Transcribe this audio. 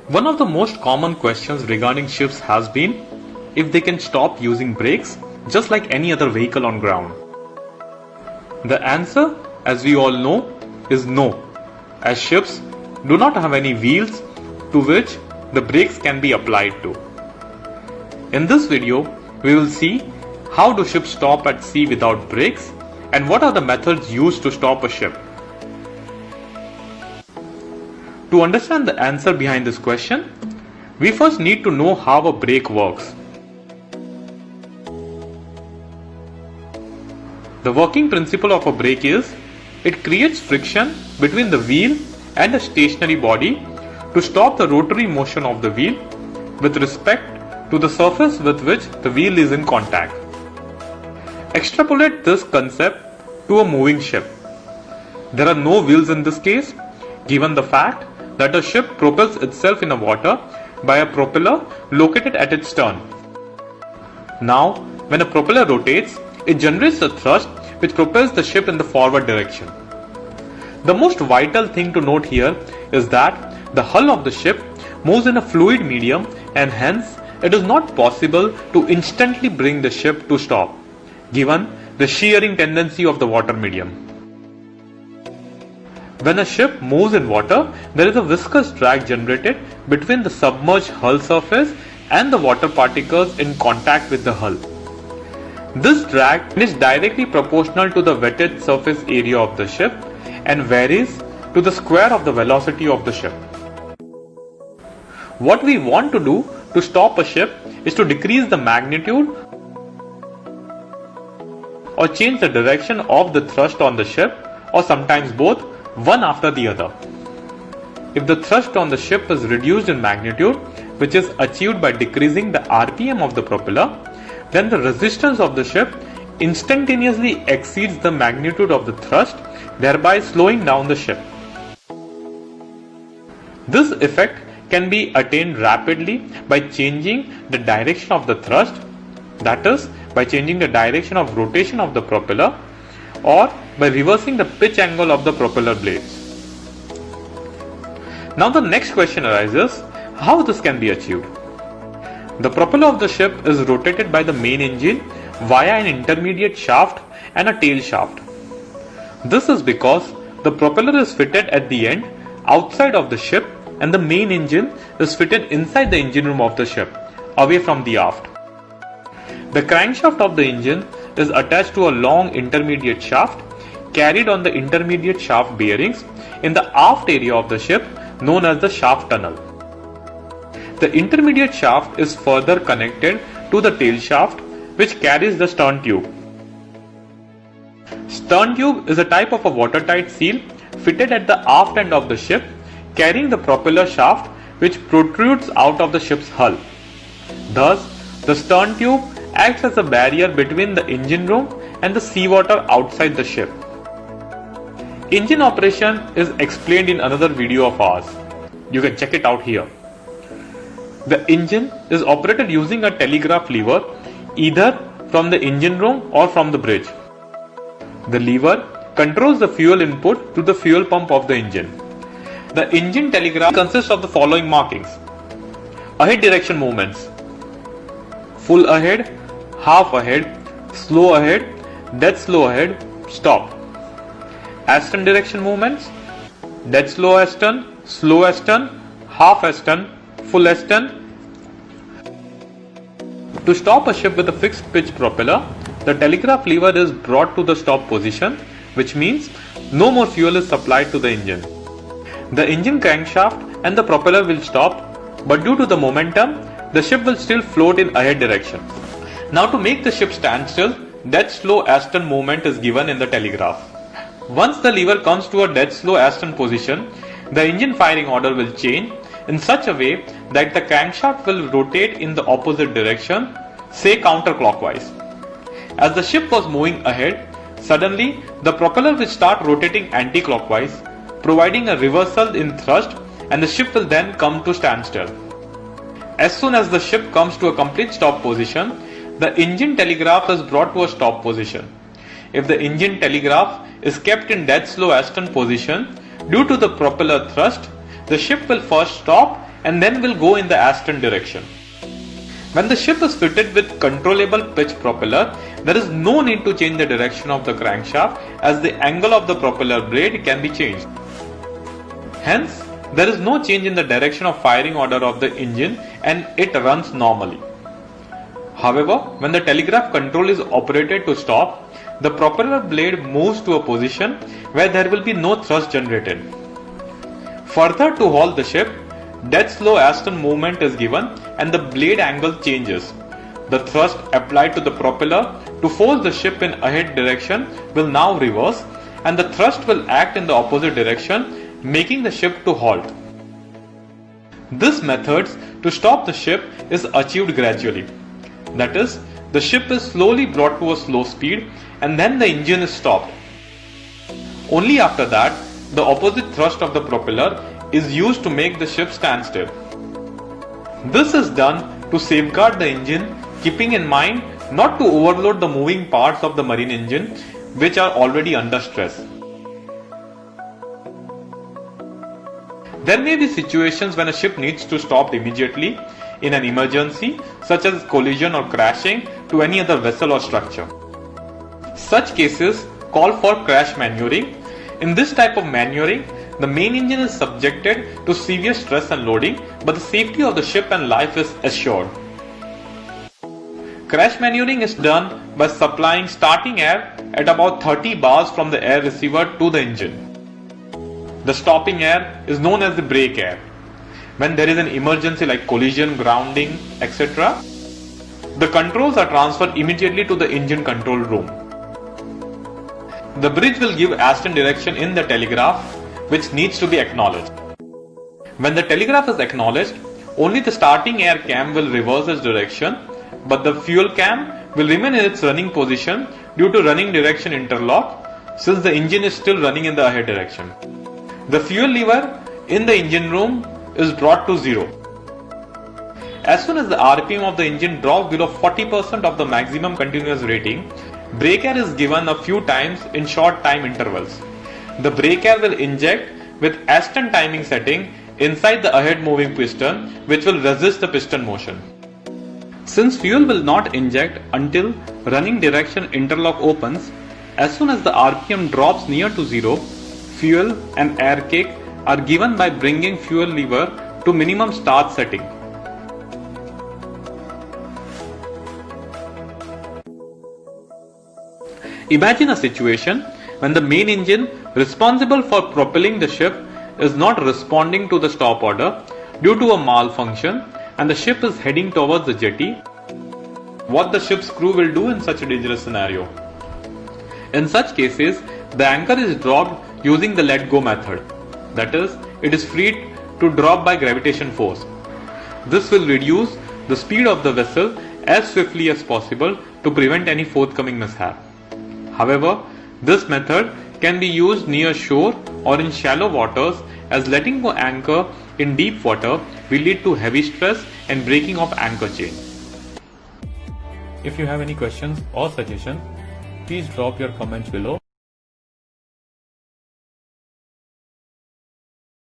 One of the most common questions regarding ships has been if they can stop using brakes just like any other vehicle on ground. The answer, as we all know, is no, as ships do not have any wheels to which the brakes can be applied to. In this video, we will see how do ships stop at sea without brakes and what are the methods used to stop a ship. To understand the answer behind this question, we first need to know how a brake works. The working principle of a brake is it creates friction between the wheel and a stationary body to stop the rotary motion of the wheel with respect to the surface with which the wheel is in contact. Extrapolate this concept to a moving ship. There are no wheels in this case, given the fact that a ship propels itself in the water by a propeller located at its stern. Now, when a propeller rotates, it generates a thrust which propels the ship in the forward direction. The most vital thing to note here is that the hull of the ship moves in a fluid medium and hence it is not possible to instantly bring the ship to stop, given the shearing tendency of the water medium. When a ship moves in water, there is a viscous drag generated between the submerged hull surface and the water particles in contact with the hull. This drag is directly proportional to the wetted surface area of the ship and varies to the square of the velocity of the ship. What we want to do to stop a ship is to decrease the magnitude or change the direction of the thrust on the ship, or sometimes both, one after the other. If the thrust on the ship is reduced in magnitude, which is achieved by decreasing the RPM of the propeller, then the resistance of the ship instantaneously exceeds the magnitude of the thrust, thereby slowing down the ship. This effect can be attained rapidly by changing the direction of the thrust, that is, by changing the direction of rotation of the propeller, or by reversing the pitch angle of the propeller blades. Now the next question arises, how this can be achieved? The propeller of the ship is rotated by the main engine via an intermediate shaft and a tail shaft. This is because the propeller is fitted at the end outside of the ship and the main engine is fitted inside the engine room of the ship, away from the aft. The crankshaft of the engine is attached to a long intermediate shaft carried on the intermediate shaft bearings in the aft area of the ship known as the shaft tunnel. The intermediate shaft is further connected to the tail shaft which carries the stern tube. Stern tube is a type of a watertight seal fitted at the aft end of the ship carrying the propeller shaft which protrudes out of the ship's hull. Thus, the stern tube acts as a barrier between the engine room and the seawater outside the ship. Engine operation is explained in another video of ours. You can check it out here. The engine is operated using a telegraph lever either from the engine room or from the bridge. The lever controls the fuel input to the fuel pump of the engine. The engine telegraph consists of the following markings: ahead direction movements, full ahead, half ahead, slow ahead, dead slow ahead, stop. Astern direction movements: dead slow astern, slow astern, half astern, full astern. To stop a ship with a fixed pitch propeller, the telegraph lever is brought to the stop position, which means no more fuel is supplied to the engine. The engine crankshaft and the propeller will stop, but due to the momentum, the ship will still float in ahead direction. Now to make the ship stand still, dead slow astern movement is given in the telegraph. Once the lever comes to a dead slow astern position, the engine firing order will change in such a way that the crankshaft will rotate in the opposite direction, say counterclockwise. As the ship was moving ahead, suddenly the propeller will start rotating anti-clockwise, providing a reversal in thrust, and the ship will then come to standstill. As soon as the ship comes to a complete stop position, the engine telegraph is brought to a stop position. If the engine telegraph is kept in dead slow astern position due to the propeller thrust, the ship will first stop and then will go in the astern direction. When the ship is fitted with controllable pitch propeller, there is no need to change the direction of the crankshaft as the angle of the propeller blade can be changed. Hence, there is no change in the direction of firing order of the engine and it runs normally. However, when the telegraph control is operated to stop, the propeller blade moves to a position where there will be no thrust generated. Further, to halt the ship, dead slow astern movement is given and the blade angle changes. The thrust applied to the propeller to force the ship in ahead direction will now reverse and the thrust will act in the opposite direction, making the ship to halt. This method to stop the ship is achieved gradually. That is, the ship is slowly brought to a slow speed and then the engine is stopped. Only after that, the opposite thrust of the propeller is used to make the ship stand still. This is done to safeguard the engine, keeping in mind not to overload the moving parts of the marine engine which are already under stress. There may be situations when a ship needs to stop immediately in an emergency, such as collision or crashing to any other vessel or structure. Such cases call for crash maneuvering. In this type of maneuvering, the main engine is subjected to severe stress and loading, but the safety of the ship and life is assured. Crash maneuvering is done by supplying starting air at about 30 bars from the air receiver to the engine. The stopping air is known as the brake air. When there is an emergency like collision, grounding, etc., the controls are transferred immediately to the engine control room. The bridge will give astern direction in the telegraph, which needs to be acknowledged. When the telegraph is acknowledged, only the starting air cam will reverse its direction, but the fuel cam will remain in its running position due to running direction interlock, since the engine is still running in the ahead direction. The fuel lever in the engine room is brought to zero. As soon as the RPM of the engine drops below 40% of the maximum continuous rating, brake air is given a few times in short time intervals. The brake air will inject with astern timing setting inside the ahead moving piston, which will resist the piston motion. Since fuel will not inject until running direction interlock opens, as soon as the RPM drops near to zero, fuel and air cake are given by bringing fuel lever to minimum start setting. Imagine a situation when the main engine responsible for propelling the ship is not responding to the stop order due to a malfunction and the ship is heading towards the jetty. What the ship's crew will do in such a dangerous scenario? In such cases, the anchor is dropped using the let go method. That is, it is freed to drop by gravitation force. This will reduce the speed of the vessel as swiftly as possible to prevent any forthcoming mishap. However, this method can be used near shore or in shallow waters, as letting go anchor in deep water will lead to heavy stress and breaking of anchor chain. If you have any questions or suggestions, please drop your comments below.